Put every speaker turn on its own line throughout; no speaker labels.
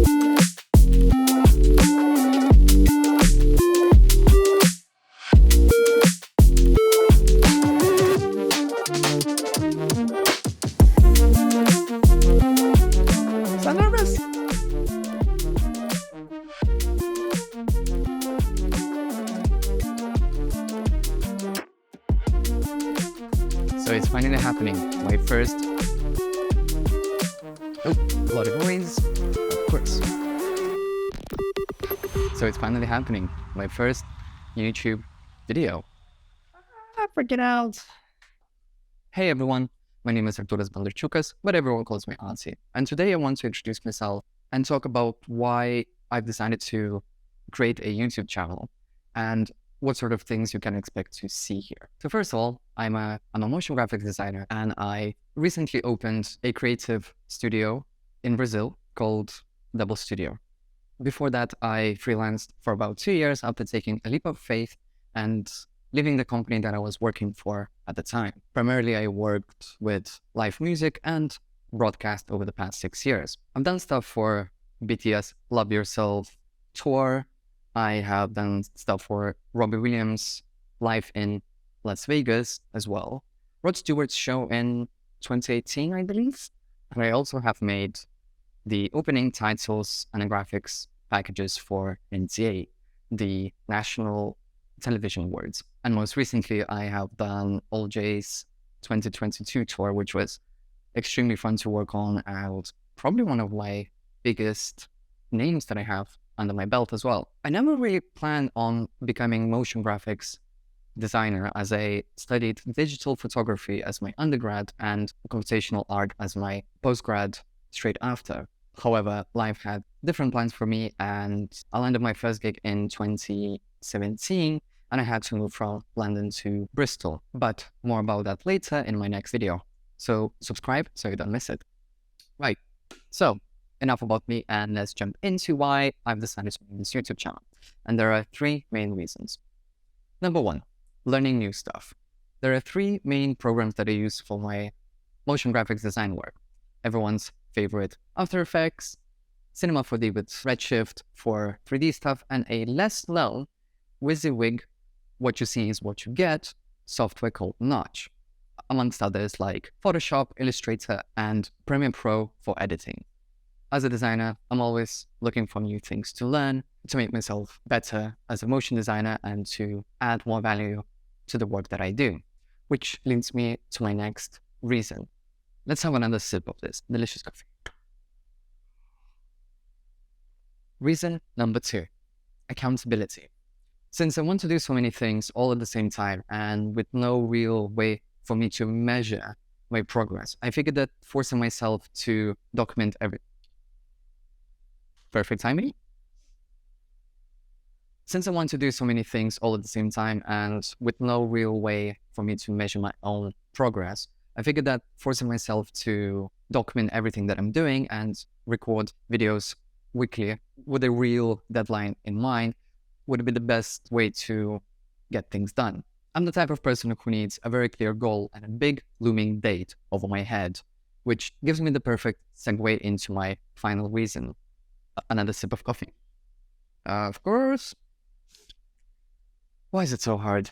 So nervous. So it's finally happening. My first... Oh, a lot of noise. Of course. So it's finally happening. My first YouTube video. Freaking out. Hey everyone, my name is Arturas Bondarchukas, but everyone calls me Auntie. And today I want to introduce myself and talk about why I've decided to create a YouTube channel and what sort of things you can expect to see here. So first of all, I'm a motion graphics designer, and I recently opened a creative studio in Brazil called Double Studio. Before that, I freelanced for about 2 years after taking a leap of faith and leaving the company that I was working for at the time. Primarily, I worked with live music and broadcast over the past 6 years. I've done stuff for BTS Love Yourself tour. I have done stuff for Robbie Williams live in Las Vegas as well. Rod Stewart's show in 2018, I believe. And I also have made the opening titles and graphics packages for NTA, the National Television Awards. And most recently, I have done All J's 2022 tour, which was extremely fun to work on and probably one of my biggest names that I have under my belt as well. I never really planned on becoming motion graphics designer, as I studied digital photography as my undergrad and computational art as my postgrad straight after. However, life had different plans for me, and I landed my first gig in 2017, and I had to move from London to Bristol. But more about that later in my next video. So subscribe so you don't miss it. Right, so enough about me, and let's jump into why I've decided to make this YouTube channel. And there are 3 main reasons. Number 1, learning new stuff. There are 3 main programs that I use for my motion graphics design work. Everyone's favorite After Effects, Cinema 4D with Redshift for 3D stuff, and a less known WYSIWYG, what you see is what you get, software called Notch, amongst others like Photoshop, Illustrator, and Premiere Pro for editing. As a designer, I'm always looking for new things to learn, to make myself better as a motion designer and to add more value to the work that I do, which leads me to my next reason. Let's have another sip of this delicious coffee. Reason number 2, accountability. Since I want to do so many things all at the same time and with no real way for me to measure my progress, I figured that forcing myself to document everything. Perfect timing. Since I want to do so many things all at the same time and with no real way for me to measure my own progress, I figured that forcing myself to document everything that I'm doing and record videos weekly with a real deadline in mind would be the best way to get things done. I'm the type of person who needs a very clear goal and a big looming date over my head, which gives me the perfect segue into my final reason. Another sip of coffee. Of course. Why is it so hard?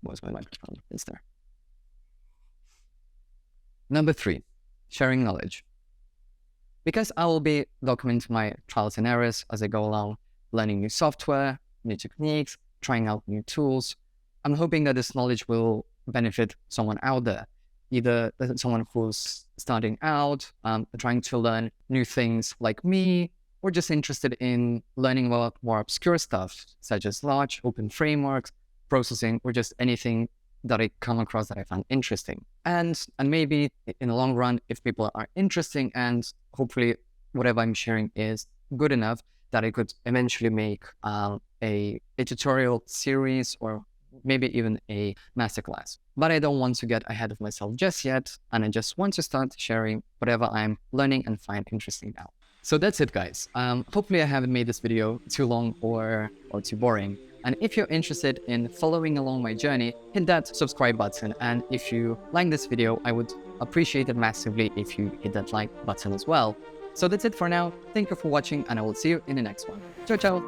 Where's my microphone? It's there. Number 3, sharing knowledge. Because I will be documenting my trials and errors as I go along, learning new software, new techniques, trying out new tools, I'm hoping that this knowledge will benefit someone out there, either someone who's starting out, trying to learn new things like me, or just interested in learning about more obscure stuff, such as large open frameworks, processing, or just anything that I come across that I find interesting. And maybe in the long run, if people are interesting and hopefully whatever I'm sharing is good enough, that I could eventually make a tutorial series or maybe even a masterclass. But I don't want to get ahead of myself just yet, and I just want to start sharing whatever I'm learning and find interesting now. So that's it, guys. Hopefully I haven't made this video too long or too boring. And if you're interested in following along my journey, hit that subscribe button. And if you like this video, I would appreciate it massively if you hit that like button as well, So that's it for now. Thank you for watching and I will see you in the next one. Ciao, ciao!